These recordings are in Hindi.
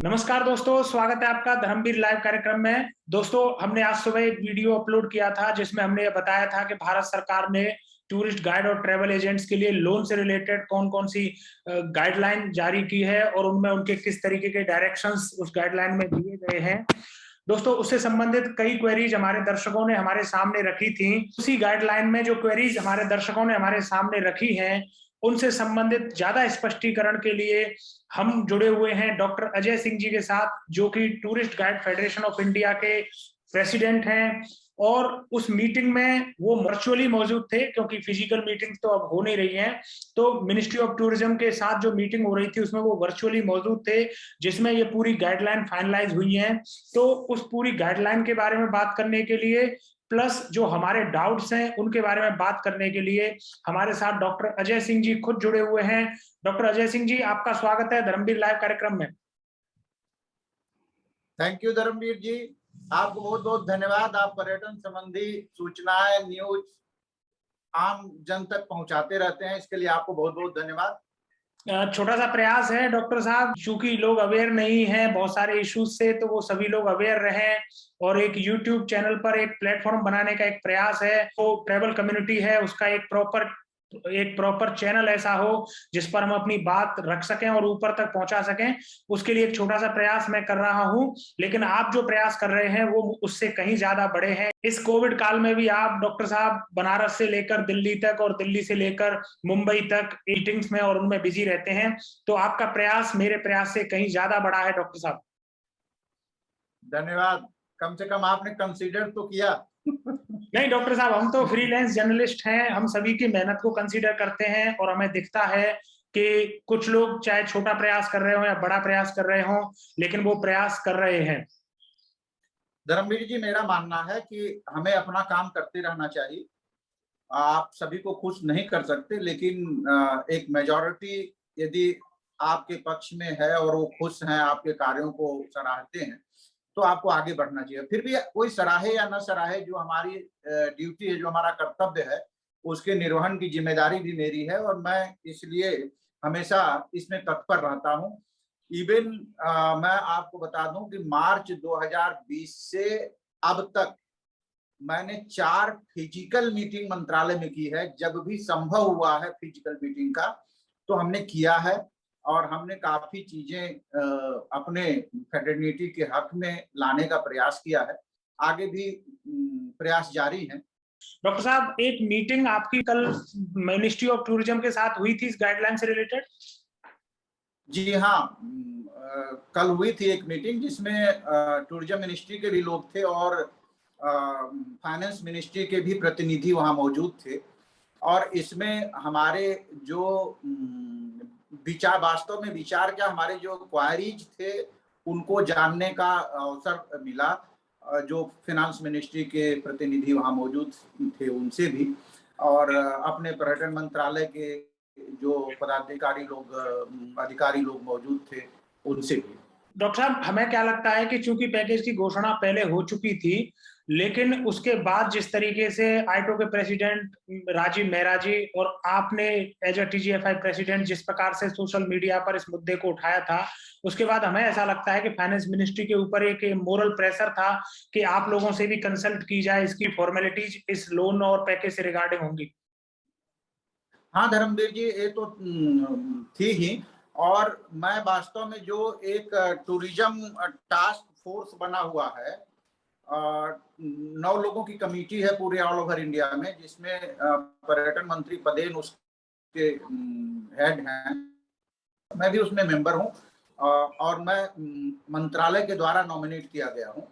नमस्कार दोस्तों, स्वागत है आपका धर्मवीर लाइव कार्यक्रम में। दोस्तों, हमने आज सुबह एक वीडियो अपलोड किया था जिसमें हमने ये बताया था कि भारत सरकार ने टूरिस्ट गाइड और ट्रैवल एजेंट्स के लिए लोन से रिलेटेड कौन-कौन सी गाइडलाइन जारी की है और उनमें उनके किस तरीके के डायरेक्शंस उस गाइडलाइन में दिए गए हैं। दोस्तों, उससे संबंधित कई क्वेरीज हमारे दर्शकों ने हमारे सामने रखी थी। उसी गाइडलाइन में जो क्वेरीज हमारे दर्शकों ने हमारे सामने रखी हैं, उनसे संबंधित ज्यादा स्पष्टीकरण के लिए हम जुड़े हुए हैं डॉक्टर अजय सिंह जी के साथ, जो कि tourist guide federation of India के प्रेसिडेंट हैं। और उस मीटिंग में वो वर्चुअली मौजूद थे क्योंकि फिजिकल मीटिंग तो अब हो नहीं रही हैं। तो मिनिस्ट्री ऑफ टूरिज्म के साथ जो मीटिंग हो रही थी उसमें वो वर्चुअली मौजूद थे, जिसमें ये पूरी गाइडलाइन फाइनलाइज हुई है। तो उस पूरी गाइडलाइन के बारे में बात करने के लिए प्लस जो हमारे डाउट्स हैं उनके बारे में बात करने के लिए हमारे साथ डॉक्टर अजय सिंह जी खुद जुड़े हुए हैं। डॉक्टर अजय सिंह जी, आपका स्वागत है धर्मवीर लाइव कार्यक्रम में। थैंक यू धर्मवीर जी, आपको बहुत बहुत धन्यवाद। आप पर्यटन संबंधी सूचनाएं न्यूज आम जन तक पहुंचाते रहते हैं, इसके लिए आपको बहुत बहुत धन्यवाद। छोटा सा प्रयास है डॉक्टर साहब, चूंकि लोग अवेयर नहीं हैं बहुत सारे इश्यूज से, तो वो सभी लोग अवेयर रहें और एक यूट्यूब चैनल पर एक प्लेटफॉर्म बनाने का एक प्रयास है। तो ट्रैवल कम्युनिटी है उसका एक प्रॉपर चैनल ऐसा हो जिस पर हम अपनी बात रख सकें और ऊपर तक पहुंचा सकें, उसके लिए एक छोटा सा प्रयास मैं कर रहा हूं। लेकिन आप जो प्रयास कर रहे हैं वो उससे कहीं ज्यादा बड़े हैं। इस कोविड काल में भी आप डॉक्टर साहब बनारस से लेकर दिल्ली तक और दिल्ली से लेकर मुंबई तक मीटिंग्स में और उनमें बिजी रहते हैं। तो आपका प्रयास मेरे प्रयास से कहीं ज्यादा बड़ा है डॉक्टर साहब। धन्यवाद, कम से कम आपने कंसीडर तो किया। नहीं डॉक्टर साहब, हम तो फ्रीलांस जर्नलिस्ट हैं, हम सभी की मेहनत को कंसीडर करते हैं और हमें दिखता है कि कुछ लोग चाहे छोटा प्रयास कर रहे हो या बड़ा प्रयास कर रहे हो, लेकिन वो प्रयास कर रहे हैं। धर्मवीर जी, मेरा मानना है कि हमें अपना काम करते रहना चाहिए। आप सभी को खुश नहीं कर सकते, लेकिन एक मेजॉरिटी यदि आपके पक्ष में है और वो खुश हैं, आपके कार्यों को सराहते हैं, तो आपको आगे बढ़ना चाहिए। फिर भी कोई सराहे या न सराहे, जो हमारी ड्यूटी है, जो हमारा कर्तव्य है, उसके निर्वहन की जिम्मेदारी भी मेरी है और मैं इसलिए हमेशा इसमें तत्पर रहता हूँ। इवन मैं आपको बता दूं कि मार्च 2020 से अब तक मैंने 4 फिजिकल मीटिंग मंत्रालय में की है। जब भी संभव हुआ है फिजिकल मीटिंग का, तो हमने किया है और हमने काफी चीजें अपने फेडरेनिटी के हक में लाने का प्रयास किया है। आगे भी प्रयास जारी है। डॉक्टर साहब, एक मीटिंग आपकी कल मिनिस्ट्री ऑफ टूरिज्म के साथ हुई थी इस गाइडलाइन से रिलेटेड? जी हाँ, कल हुई थी एक मीटिंग जिसमें टूरिज्म मिनिस्ट्री के भी लोग थे और फाइनेंस मिनिस्ट्री के भी प्रतिनिधि वहां मौजूद थे। और इसमें हमारे जो विचार, वास्तव में विचार क्या, हमारे जो क्वायरीज थे उनको जानने का अवसर मिला। जो फाइनेंस मिनिस्ट्री के प्रतिनिधि वहां मौजूद थे उनसे भी, और अपने पर्यटन मंत्रालय के जो पदाधिकारी लोग, अधिकारी लोग मौजूद थे उनसे भी। डॉक्टर साहब, हमें क्या लगता है कि चूंकि पैकेज की घोषणा पहले हो चुकी थी, लेकिन उसके बाद जिस तरीके से आईटो के प्रेसिडेंट राजीव मेहरा जी और आपने एज अ टीजीएफआई प्रेसिडेंट जिस प्रकार से सोशल मीडिया पर इस मुद्दे को उठाया था, उसके बाद हमें ऐसा लगता है कि फाइनेंस मिनिस्ट्री के ऊपर एक मोरल प्रेशर था कि आप लोगों से भी कंसल्ट की जाए, इसकी फॉर्मेलिटीज इस लोन और पैकेज से रिगार्डिंग होंगी। हाँ धर्मवीर जी, ये तो थी ही। और मैं वास्तव में जो एक टूरिज्म टास्क फोर्स बना हुआ है, 9 लोगों की कमेटी है पूरे ऑल ओवर इंडिया में, जिसमें पर्यटन मंत्री पदेन उसके हेड हैं, मैं भी उसमें मेंबर हूँ और मैं मंत्रालय के द्वारा नॉमिनेट किया गया हूँ।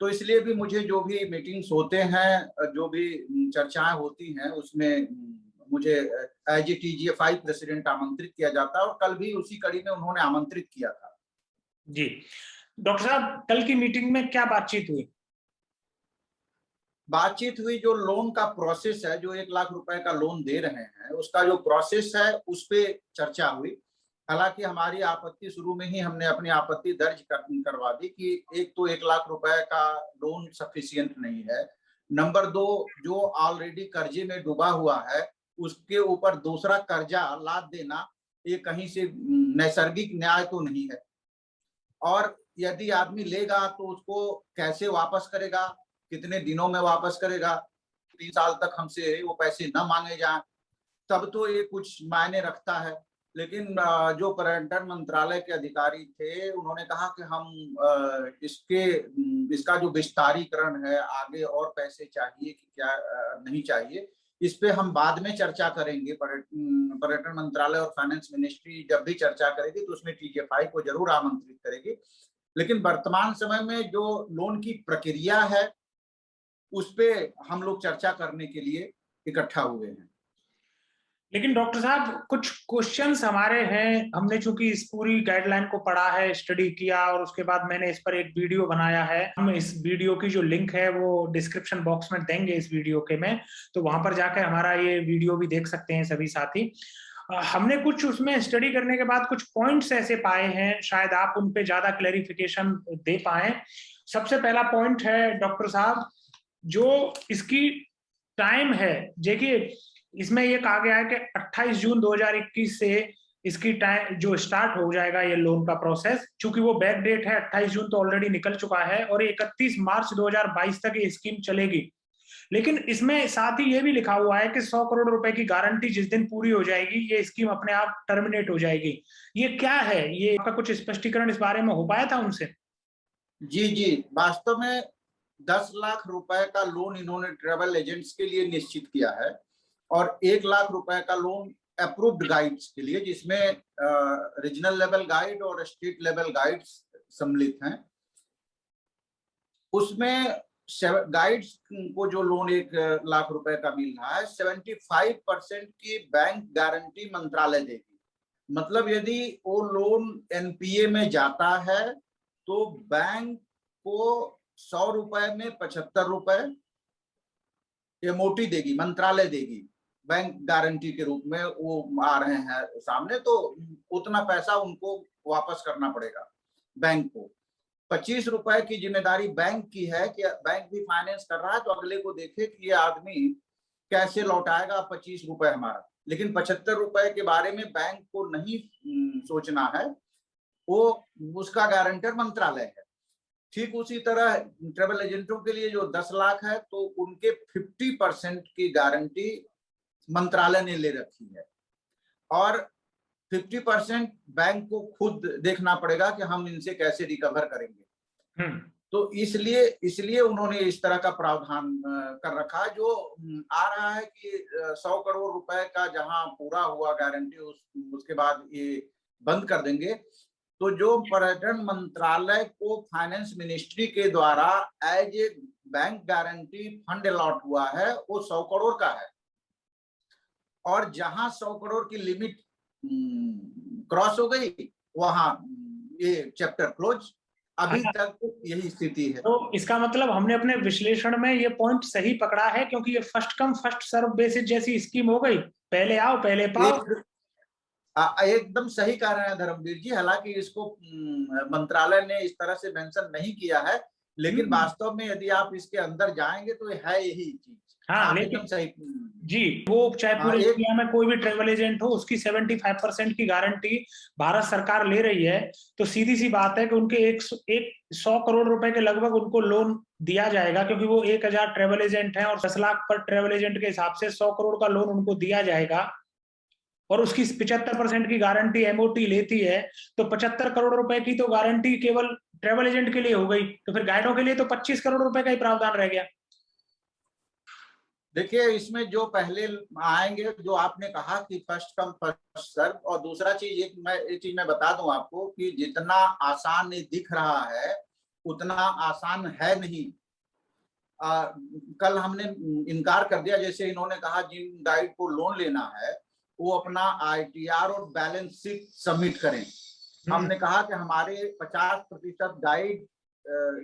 तो इसलिए भी मुझे जो भी मीटिंग्स होते हैं, जो भी चर्चाएं होती हैं, उसमें मुझे एज ए टीजीएफआई प्रेसिडेंट आमंत्रित किया जाता है और कल भी उसी कड़ी में उन्होंने आमंत्रित किया था। जी डॉक्टर साहब, कल की मीटिंग में क्या बातचीत हुई? बातचीत हुई, जो लोन का प्रोसेस है, जो 1 लाख रुपए का लोन दे रहे हैं, उसका जो प्रोसेस है उस पे चर्चा हुई। हालांकि हमारी आपत्ति, शुरू में ही हमने अपनी आपत्ति दर्ज करवा दी कि एक तो 1 लाख रुपए का लोन सफिशियंट नहीं है। नंबर 2, जो ऑलरेडी कर्जे में डूबा हुआ है उसके ऊपर दूसरा कर्जा लाद देना, ये कहीं से नैसर्गिक न्याय तो नहीं है। और यदि आदमी लेगा तो उसको कैसे वापस करेगा, कितने दिनों में वापस करेगा, 3 साल तक हमसे वो पैसे न मांगे जाएं, तब तो ये कुछ मायने रखता है। लेकिन जो पर्यटन मंत्रालय के अधिकारी थे, उन्होंने कहा कि हम इसका जो विस्तारीकरण है, आगे और पैसे चाहिए कि क्या नहीं चाहिए, इस पे हम बाद में चर्चा करेंगे। पर्यटन मंत्रालय और फाइनेंस मिनिस्ट्री जब भी चर्चा करेगी तो उसमें TGFI को जरूर आमंत्रित करेगी। लेकिन वर्तमान समय में जो लोन की प्रक्रिया है, उस पे हम लोग चर्चा करने के लिए इकट्ठा हुए हैं। लेकिन डॉक्टर साहब, कुछ क्वेश्चंस हमारे हैं। हमने चूंकि इस पूरी गाइडलाइन को पढ़ा है, स्टडी किया, और उसके बाद मैंने इस पर एक वीडियो बनाया है। हम इस वीडियो की जो लिंक है वो डिस्क्रिप्शन बॉक्स में देंगे इस वीडियो के में, तो वहां पर जाकर हमारा ये वीडियो भी देख सकते हैं सभी साथी। हमने कुछ उसमें स्टडी करने के बाद कुछ पॉइंट्स ऐसे पाए हैं, शायद आप उन पे ज्यादा क्लैरिफिकेशन दे पाए। सबसे पहला पॉइंट है डॉक्टर साहब, जो इसकी टाइम है, देखिए इसमें ये कहा गया है कि 28 जून 2021 से इसकी टाइम जो स्टार्ट हो जाएगा ये लोन का प्रोसेस। चूंकि वो बैक डेट है, 28 जून तो ऑलरेडी निकल चुका है, और 31 मार्च 2022 तक ये स्कीम चलेगी। लेकिन इसमें साथ ही ये भी लिखा हुआ है कि 100 करोड़ रुपए की गारंटी जिस दिन पूरी हो जाएगी, ये स्कीम अपने आप टर्मिनेट हो जाएगी। ये क्या है? ये आपका कुछ स्पष्टीकरण इस बारे में हो पाया था उनसे? जी, वास्तव में 10 लाख रुपए का लोन इन्होंने ट्रेवल एजेंट्स के लिए निश्चित किया है, और 1 लाख रुपए का लोन अप्रूव्ड गाइड्स के लिए, जिसमें रीजनल लेवल गाइड और स्टेट लेवल गाइड्स सम्मिलित हैं। उसमें गाइड्स को जो लोन 1 लाख रुपए का मिल रहा है, 75% की बैंक गारंटी मंत्रालय देगी। मतलब यदि वो लोन NPA में जाता है तो बैंक को 100 रुपए में 75 रुपए MOT देगी, मंत्रालय देगी, बैंक गारंटी के रूप में वो आ रहे हैं सामने, तो उतना पैसा उनको वापस करना पड़ेगा बैंक को। 25 रुपए की जिम्मेदारी बैंक की है कि बैंक भी फाइनेंस कर रहा है तो अगले को देखे कि ये आदमी कैसे लौटाएगा 25 रुपए हमारा। लेकिन 75 रुपए के बारे में बैंक को नहीं सोचना है, वो उसका गारंटर मंत्रालय है। ठीक उसी तरह ट्रेवल एजेंटों के लिए जो 10 लाख है, तो उनके 50% की गारंटी मंत्रालय ने ले रखी है, और 50% बैंक को खुद देखना पड़ेगा कि हम इनसे कैसे रिकवर करेंगे। तो इसलिए उन्होंने इस तरह का प्रावधान कर रखा है। जो आ रहा है कि 100 करोड़ रुपए का जहां पूरा हुआ गारंटी, उसके बाद ये बंद कर देंगे। तो जो पर्यटन मंत्रालय को फाइनेंस मिनिस्ट्री के द्वारा as a bank guarantee fund allot हुआ है, वो 100 करोड़ का है, और जहां 100 करोड़ की लिमिट क्रॉस हो गई, वहां ये चैप्टर क्लोज। अभी तक यही स्थिति है। तो इसका मतलब हमने अपने विश्लेषण में ये पॉइंट सही पकड़ा है, क्योंकि ये first come first serve basis जैसी स्कीम हो गई, पहले आओ पहले पाओ। एकदम सही कह रहे हैं धर्मवीर जी। हालांकि इसको मंत्रालय ने इस तरह से मेंशन नहीं किया है, लेकिन वास्तव में यदि आप इसके अंदर जाएंगे तो है यही चीज। हाँ, लेकिन सही जी, वो चाहे पूरे इंडिया में कोई भी ट्रेवल एजेंट हो, उसकी 75% की गारंटी भारत सरकार ले रही है। तो सीधी सी बात है कि उनके 100 करोड़ रुपए के लगभग उनको लोन दिया जाएगा, क्योंकि वो 1000 ट्रेवल एजेंट हैं और 10 लाख पर ट्रेवल एजेंट के हिसाब से 100 करोड़ का लोन उनको दिया जाएगा, और उसकी 75% की गारंटी MOT लेती है। तो 75 करोड़ रुपए की तो गारंटी केवल ट्रेवल एजेंट के लिए हो गई, तो फिर गाइडों के लिए तो 25 करोड़ रुपए का ही प्रावधान रह गया। देखिए, इसमें जो पहले आएंगे, जो आपने कहा कि फर्स्ट कम फर्स्ट सर्व, और दूसरा चीज एक चीज मैं बता दूं आपको कि जितना आसान दिख रहा है उतना आसान है नहीं। कल हमने इनकार कर दिया, जैसे इन्होंने कहा जिन गाइड को लोन लेना है वो अपना ITR और बैलेंस शीट सबमिट करें। हमने कहा कि हमारे 50% गाइड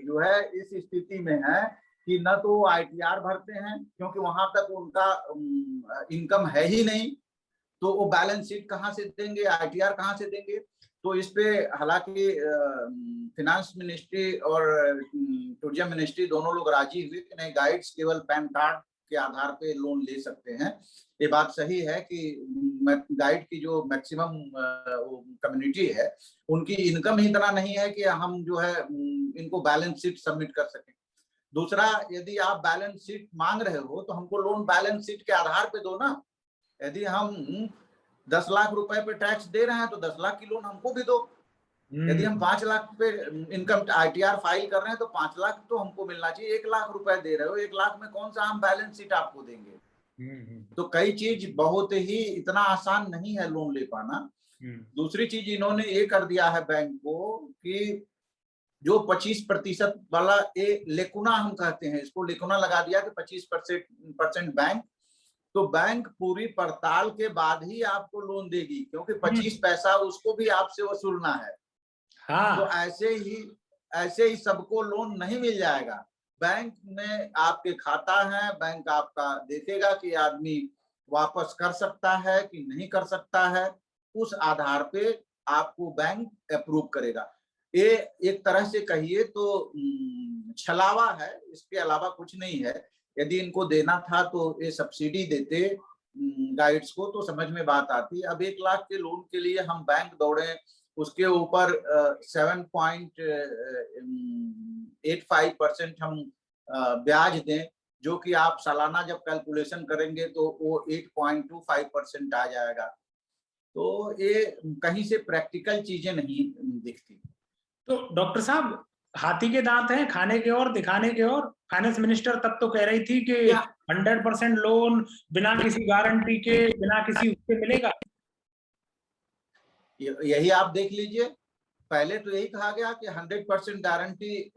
जो है इस स्थिति में है कि न तो ITR भरते हैं, क्योंकि वहां तक उनका इनकम है ही नहीं, तो वो बैलेंस शीट कहाँ से देंगे, ITR कहाँ से देंगे। तो इस पे हालांकि फिनांस मिनिस्ट्री और टूरिज्म मिनिस्ट्री दोनों लोग राजी हुए कि नहीं, गाइड्स केवल पैन कार्ड के आधार पे लोन ले सकते हैं। ये बात सही है कि गाइड की जो मैक्सिमम कम्युनिटी है उनकी इनकम ही इतना नहीं है कि हम जो है इनको बैलेंस शीट सबमिट कर सकें। दूसरा, यदि आप बैलेंस शीट मांग रहे हो तो हमको लोन बैलेंस शीट के आधार पे दो ना। यदि हम 10 लाख रुपए पे टैक्स दे रहे हैं तो 10 लाख की लोन हमको भी दो। यदि हम 5 लाख पे इनकम ITR फाइल कर रहे हैं तो 5 लाख तो हमको मिलना चाहिए। 1 लाख रुपए दे रहे हो, 1 लाख में कौन सा हम बैलेंस शीट आपको देंगे? तो कई चीज बहुत ही इतना आसान नहीं है लोन ले पाना। दूसरी चीज इन्होंने ये कर दिया है बैंक को कि जो 25% वाला ये लेकुना हम कहते हैं, इसको लेकुना लगा दिया कि 25% बैंक, तो बैंक पूरी पड़ताल के बाद ही आपको लोन देगी, क्योंकि 25 पैसा उसको भी आपसे वसूलना है। हाँ। तो ऐसे ही सबको लोन नहीं मिल जाएगा। बैंक में आपके खाता है, बैंक आपका देखेगा कि आदमी वापस कर सकता है कि नहीं कर सकता है, उस आधार पे आपको बैंक अप्रूव करेगा। ये एक तरह से कहिए तो छलावा है, इसके अलावा कुछ नहीं है। यदि इनको देना था तो ये सब्सिडी देते गाइड्स को तो समझ में बात आती। अब 1 लाख के लोन के लिए हम बैंक दौड़े, उसके ऊपर 7.85% हम ब्याज दें, जो कि आप सालाना जब कैलकुलेशन करेंगे तो वो 8.25% आ जाएगा। तो ये कहीं से प्रैक्टिकल चीजें नहीं दिखती। तो डॉक्टर साहब, हाथी के दांत हैं खाने के और दिखाने के और। फाइनेंस मिनिस्टर तब तो कह रही थी कि 100% लोन बिना किसी गारंटी के, बिना किसी उसके मिलेगा। यही आप देख लीजिए, पहले तो यही कहा गया कि 100% गारंटी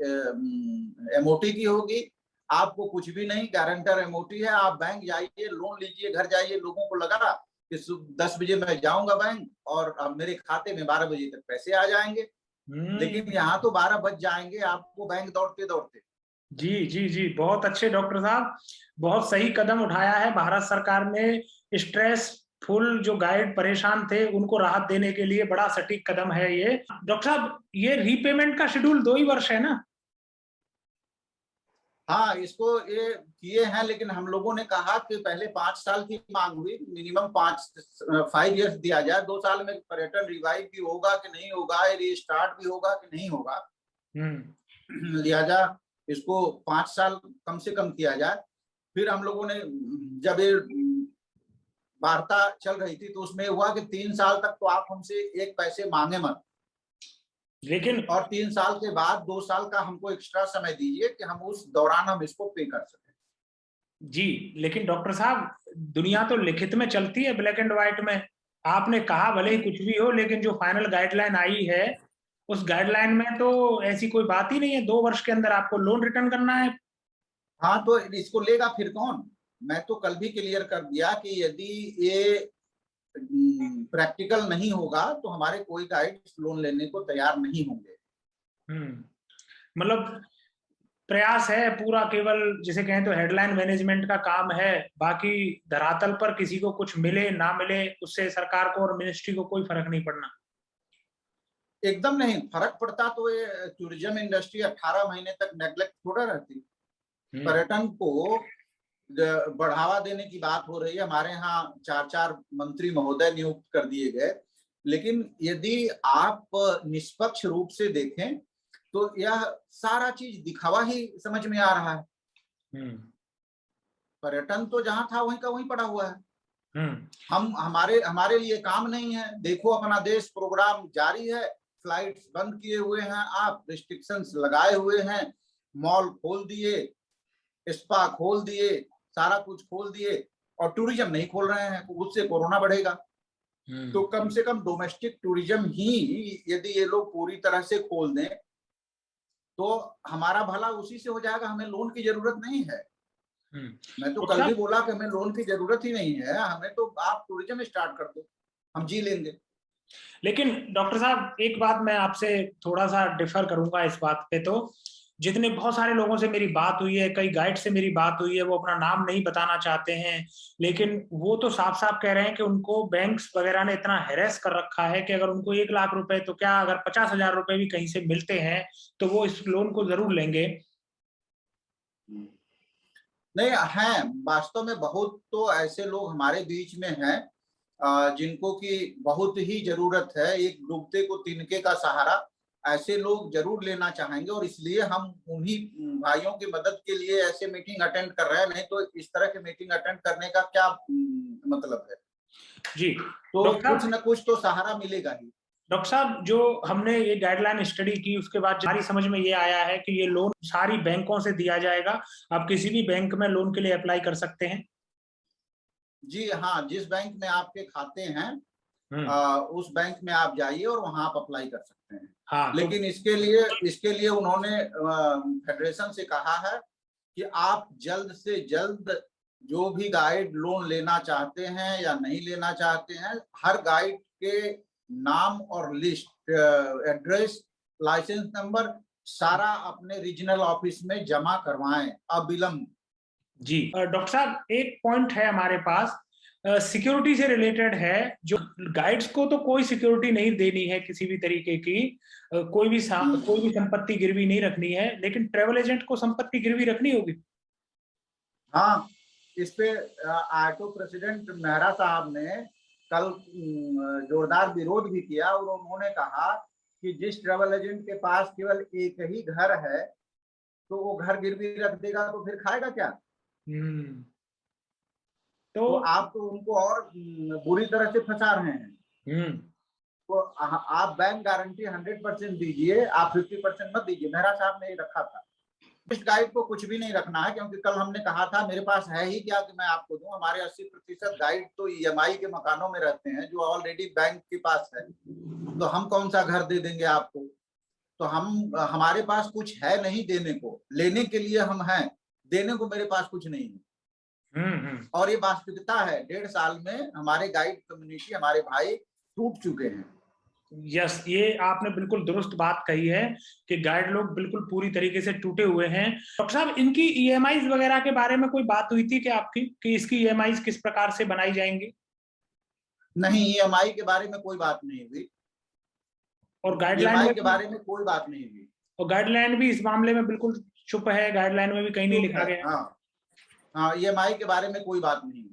MOT की होगी, आपको कुछ भी नहीं, गारंटर MOT है। आप बैंक जाइए, लोन लीजिए, घर जाइए, लोगों को लगा कि 10 बजे मैं जाऊंगा बैंक और मेरे खाते में 12 बजे तक पैसे आ जाएंगे। लेकिन यहाँ तो 12 बज जाएंगे आपको बैंक दौड़ते दौड़ते। जी जी जी, बहुत अच्छे डॉक्टर साहब, बहुत सही कदम उठाया है भारत सरकार ने। स्ट्रेस फुल जो गाइड परेशान थे उनको राहत देने के लिए बड़ा सटीक कदम है ये। डॉक्टर साहब, ये रीपेमेंट का शेड्यूल 2 ही वर्ष है ना? हाँ, इसको ये किए हैं, लेकिन हम लोगों ने कहा कि पहले 5 साल की मांग हुई, मिनिमम 5 इयर्स दिया जाए। 2 साल में पर्यटन रिवाइव भी होगा कि नहीं होगा, रीस्टार्ट भी होगा कि नहीं होगा, लिहाजा इसको 5 साल कम से कम किया जाए। फिर हम लोगों ने जब ये वार्ता चल रही थी तो उसमें हुआ कि 3 साल तक तो आप हमसे एक पैसे मांगे मत, लेकिन और 3 साल के बाद 2 साल का हमको एक्स्ट्रा समय दीजिए कि हम उस दौरान हम इसको पे कर सकें। जी, लेकिन डॉक्टर साहब, दुनिया तो लिखित में चलती है, ब्लैक एंड व्हाइट में। आपने कहा भले ही कुछ भी हो, लेकिन जो फाइनल गाइडलाइन आई है उस गाइडलाइन में तो ऐसी कोई बात ही नहीं है। 2 वर्ष के अंदर आपको लोन रिटर्न करना है। हाँ, तो इसको लेगा फिर कौन? मैं तो कल भी क्लियर कर दिया कि यदि ये प्रैक्टिकल नहीं होगा तो हमारे कोई गाइड लोन लेने को तैयार नहीं होंगे। मतलब प्रयास है पूरा, केवल जिसे कहें तो हेडलाइन मैनेजमेंट का काम है। बाकी धरातल पर किसी को कुछ मिले ना मिले उससे सरकार को और मिनिस्ट्री को कोई फर्क नहीं पड़ना। एकदम नहीं फर्क पड़ता। तो ये टूरिज्म इंडस्ट्री 18 महीने तक नेग्लेक्ट थोड़ा रहती। पर्यटन को बढ़ावा देने की बात हो रही है, हमारे यहाँ 4 मंत्री महोदय नियुक्त कर दिए गए, लेकिन यदि आप निष्पक्ष रूप से देखें तो यह सारा चीज दिखावा ही समझ में आ रहा है। पर्यटन तो जहां था वहीं का वहीं पड़ा हुआ है। हम हमारे लिए काम नहीं है। देखो अपना देश, प्रोग्राम जारी है, फ्लाइट्स बंद किए हुए हैं, आप रिस्ट्रिक्शंस लगाए हुए हैं, मॉल खोल दिए, स्पा खोल दिए, सारा कुछ खोल दिए, और टूरिज्म नहीं खोल रहे हैं, उससे कोरोना बढ़ेगा। तो कम से कम डोमेस्टिक टूरिज्म ही यदि ये लोग पूरी तरह से खोल दें तो हमारा भला उसी से हो जाएगा। हमें लोन की जरूरत नहीं है। मैं तो कल भी बोला कि हमें लोन की जरूरत ही नहीं है, हमें तो आप टूरिज्म स्टार्ट कर दो, हम जी लेंगे। लेकिन डॉक्टर साहब, एक बात मैं आपसे थोड़ा सा डिफर करूंगा इस बात पे। तो जितने बहुत सारे लोगों से मेरी बात हुई है, कई गाइड से मेरी बात हुई है, वो अपना नाम नहीं बताना चाहते हैं, लेकिन वो तो साफ साफ कह रहे हैं कि उनको बैंक्स वगैरह ने इतना हैरेस कर रखा है कि अगर उनको 1 लाख रुपए तो क्या, अगर 50,000 रुपए भी कहीं से मिलते हैं तो वो इस लोन को जरूर लेंगे। नहीं हैं, वास्तव में बहुत तो ऐसे लोग हमारे बीच में हैं जिनको की बहुत ही जरूरत है, एक डूबते को तिनके का सहारा, ऐसे लोग जरूर लेना चाहेंगे और इसलिए हम उन्हीं भाइयों की मदद के लिए ऐसे मीटिंग अटेंड कर रहे हैं, नहीं तो इस तरह के मीटिंग अटेंड करने का क्या मतलब है। जी तो कुछ न कुछ तो सहारा मिलेगा ही। डॉक्टर साहब, जो हमने ये गाइडलाइन स्टडी की उसके बाद हमारी समझ में ये आया है कि ये लोन सारी बैंकों से दिया जाएगा, आप किसी भी बैंक में लोन के लिए अप्लाई कर सकते हैं। जी हाँ, जिस बैंक में आपके खाते हैं उस बैंक में आप जाइए और वहां आप अप्लाई कर सकते हैं। हाँ, लेकिन इसके लिए उन्होंने फेडरेशन से कहा है कि आप जल्द से जल्द जो भी गाइड लोन लेना चाहते हैं या नहीं लेना चाहते हैं, हर गाइड के नाम और लिस्ट, एड्रेस, लाइसेंस नंबर सारा अपने रीजनल ऑफिस में जमा करवाएं अविलंब। जी डॉक्टर साहब, एक पॉइंट है हमारे पास, सिक्योरिटी से रिलेटेड है। जो गाइड्स को तो कोई सिक्योरिटी नहीं देनी है किसी भी तरीके की, कोई भी संपत्ति गिरवी नहीं रखनी है, लेकिन ट्रेवल एजेंट को संपत्ति गिरवी रखनी होगी। हाँ, इस पे आटो प्रेसिडेंट मेहरा साहब ने कल जोरदार विरोध भी किया और उन्होंने कहा कि जिस ट्रेवल एजेंट के पास केवल एक ही घर है तो वो घर गिरवी रख देगा तो फिर खाएगा क्या। तो आप तो उनको और बुरी तरह से फंसा रहे हैं। तो आप बैंक गारंटी 100% दीजिए, आप 50% मत दीजिए। मेहरा साहब ने रखा था। इस गाइड को कुछ भी नहीं रखना है, क्योंकि कल हमने कहा था मेरे पास है ही क्या कि मैं आपको दूं। हमारे 80% गाइड तो ईएमआई के मकानों में रहते हैं जो ऑलरेडी बैंक के पास है, तो हम कौन सा घर दे देंगे आपको। तो हमारे पास कुछ है नहीं देने को, लेने के लिए हम हैं, देने को मेरे पास कुछ नहीं है। और ये वास्तविकता है, 1.5 साल में हमारे गाइड कम्युनिटी, हमारे भाई टूट चुके हैं। यस, ये आपने बिल्कुल दुरुस्त बात कही है कि गाइड लोग बिल्कुल पूरी तरीके से टूटे हुए हैं। डॉक्टर साहब, इनकी ईएमआईज वगैरह के बारे में कोई बात हुई थी कि आपकी, कि इसकी ईएमआईज किस प्रकार से बनाई जाएंगी? नहीं, ईएमआई के बारे में कोई बात नहीं हुई और गाइडलाइन के बारे में कोई बात नहीं हुई। और गाइडलाइन भी इस मामले में बिल्कुल चुप है, गाइडलाइन में भी कहीं नहीं लिखा गया। हाँ, ईएमआई के बारे में कोई बात नहीं हुई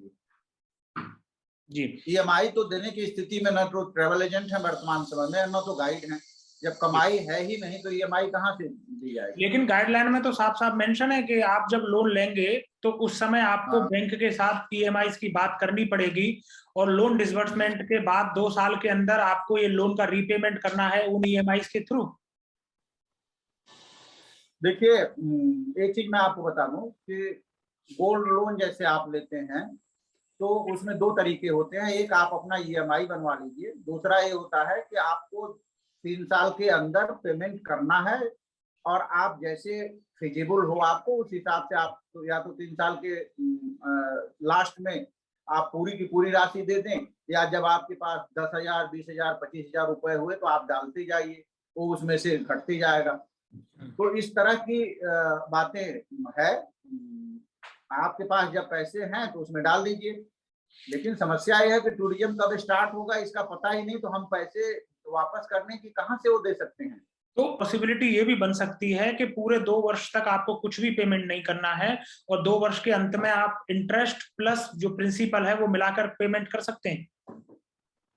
जी। ईएमआई तो देने की स्थिति में न तो ट्रेवल एजेंट है वर्तमान समय में, न तो गाइड है। जब कमाई है ही नहीं तो ईएमआई कहाँ से दी जाएगी। लेकिन गाइडलाइन में तो साफ साफ मेंशन है कि आप जब लोन लेंगे तो उस समय आपको बैंक के साथ ईएमआई की बात करनी पड़ेगी और लोन डिसबर्समेंट के बाद 2 साल के अंदर आपको ये लोन का रीपेमेंट करना है उन ईएमआई के थ्रू। देखिए, एक चीज मैं आपको बता दूं कि गोल्ड लोन जैसे आप लेते हैं तो उसमें 2 तरीके होते हैं। एक, आप अपना ईएमआई बनवा लीजिए। दूसरा ये होता है कि आपको 3 साल के अंदर पेमेंट करना है और आप जैसे फिजिबल हो आपको उस हिसाब से आप तो या तो 3 साल के लास्ट में आप पूरी की पूरी राशि दे दें, या जब आपके पास 10,000, 20,000, 25,000 रुपए हुए तो आप डालते जाइए, वो उसमें से घटते जाएगा। तो इस तरह की बातें है। आपके पास जब पैसे हैं तो उसमें डाल दीजिए, लेकिन समस्या यह है कि टूरिज्म कब स्टार्ट होगा इसका पता ही नहीं, तो हम पैसे वापस करने की कहां से वो दे सकते हैं। तो पॉसिबिलिटी ये भी बन सकती है कि पूरे 2 वर्ष तक आपको कुछ भी पेमेंट नहीं करना है और 2 वर्ष के अंत में आप इंटरेस्ट प्लस जो प्रिंसिपल है वो मिलाकर पेमेंट कर सकते हैं।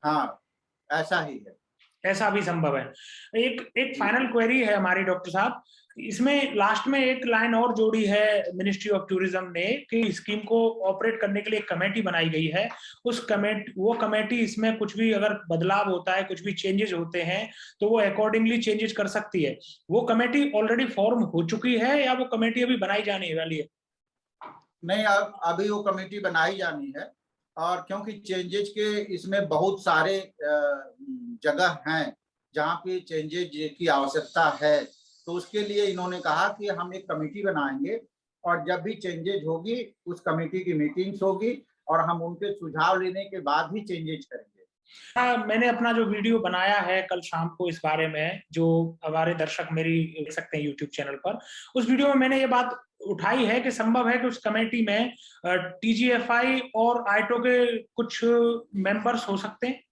हाँ, ऐसा ही है, ऐसा भी संभव है। एक फाइनल क्वेरी है हमारी डॉक्टर साहब, इसमें लास्ट में एक लाइन और जोड़ी है मिनिस्ट्री ऑफ टूरिज्म ने कि स्कीम को ऑपरेट करने के लिए एक कमेटी बनाई गई है। वो कमेटी इसमें कुछ भी अगर बदलाव होता है, कुछ भी चेंजेस होते हैं तो वो अकॉर्डिंगली चेंजेस कर सकती है। वो कमेटी ऑलरेडी फॉर्म हो चुकी है या वो कमेटी अभी बनाई जाने वाली है? नहीं, अभी वो कमेटी बनाई जानी है, और क्योंकि चेंजेज के इसमें बहुत सारे जगह हैं जहाँ पे चेंजेज की आवश्यकता है, तो उसके लिए इन्होंने कहा कि हम एक कमेटी बनाएंगे और जब भी चेंजेज होगी उस कमेटी की मीटिंग्स होगी और हम उनके सुझाव लेने के बाद ही चेंजेज करेंगे। मैंने अपना जो वीडियो बनाया है कल शाम को इस बारे में, जो हमारे दर्शक मेरी देख सकते हैं यूट्यूब चैनल पर, उस वीडियो में मैंने ये बात उठाई है कि संभव है कि उस कमेटी में टीजीएफआई और आईटो के कुछ मेंबर्स हो सकते हैं।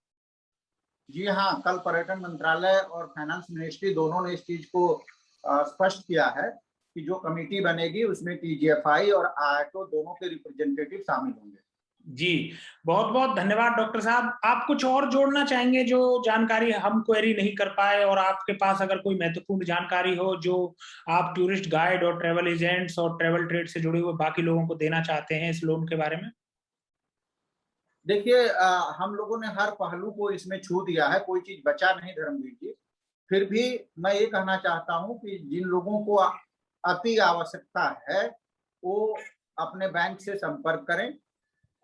जी हाँ, कल पर्यटन मंत्रालय और फाइनेंस मिनिस्ट्री दोनों ने इस चीज को स्पष्ट किया है कि जो कमेटी बनेगी उसमें TGFI और आयटो दोनों के रिप्रेजेंटेटिव शामिल होंगे। जी, बहुत-बहुत धन्यवाद डॉक्टर साहब। आप कुछ और जोड़ना चाहेंगे जो जानकारी हम क्वेरी नहीं कर पाए, और आपके पास अगर कोई महत्वपूर्ण जानकारी हो जो आप टूरिस्ट गाइड और ट्रैवल एजेंट्स और ट्रैवल ट्रेड से जुड़े हुए बाकी लोगों को देना चाहते हैं इस लोन के बारे में? देखिए, हम लोगों ने हर पहलू को इसमें छू दिया है, कोई चीज बचा नहीं धर्मवीर जी। फिर भी मैं ये कहना चाहता हूं कि जिन लोगों को अति आवश्यकता है वो अपने बैंक से संपर्क करें,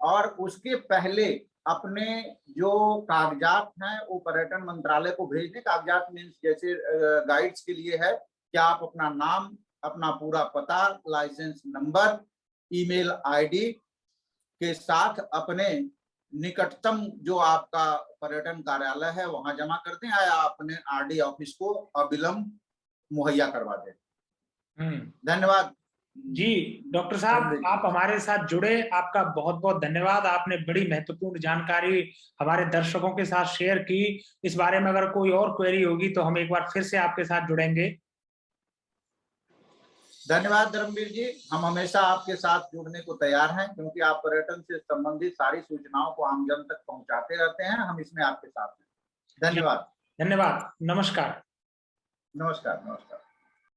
और उसके पहले अपने जो कागजात हैं वो पर्यटन मंत्रालय को भेज दें। कागजात मीन्स जैसे गाइड्स के लिए है कि आप अपना नाम, अपना पूरा पता, लाइसेंस नंबर, ईमेल आईडी के साथ अपने निकटतम जो आपका पर्यटन कार्यालय है वहां जमा कर दें, या अपने RD ऑफिस को अविलंब मुहैया करवा दें। धन्यवाद। जी, डॉक्टर साहब आप हमारे साथ जुड़े, आपका बहुत-बहुत धन्यवाद। आपने बड़ी महत्वपूर्ण जानकारी हमारे दर्शकों के साथ शेयर की। इस बारे में अगर कोई और क्वेरी होगी तो हम एक बार फिर से आपके साथ जुड़ेंगे। धन्यवाद धर्मवीर जी, हम हमेशा आपके साथ जुड़ने को तैयार हैं, क्योंकि आप पर्यटन से संबंधित सारी सूचनाओं को आम जन तक पहुंचाते रहते हैं। हम इसमें आपके साथ हैं। धन्यवाद। धन्यवाद। नमस्कार। नमस्कार। नमस्कार।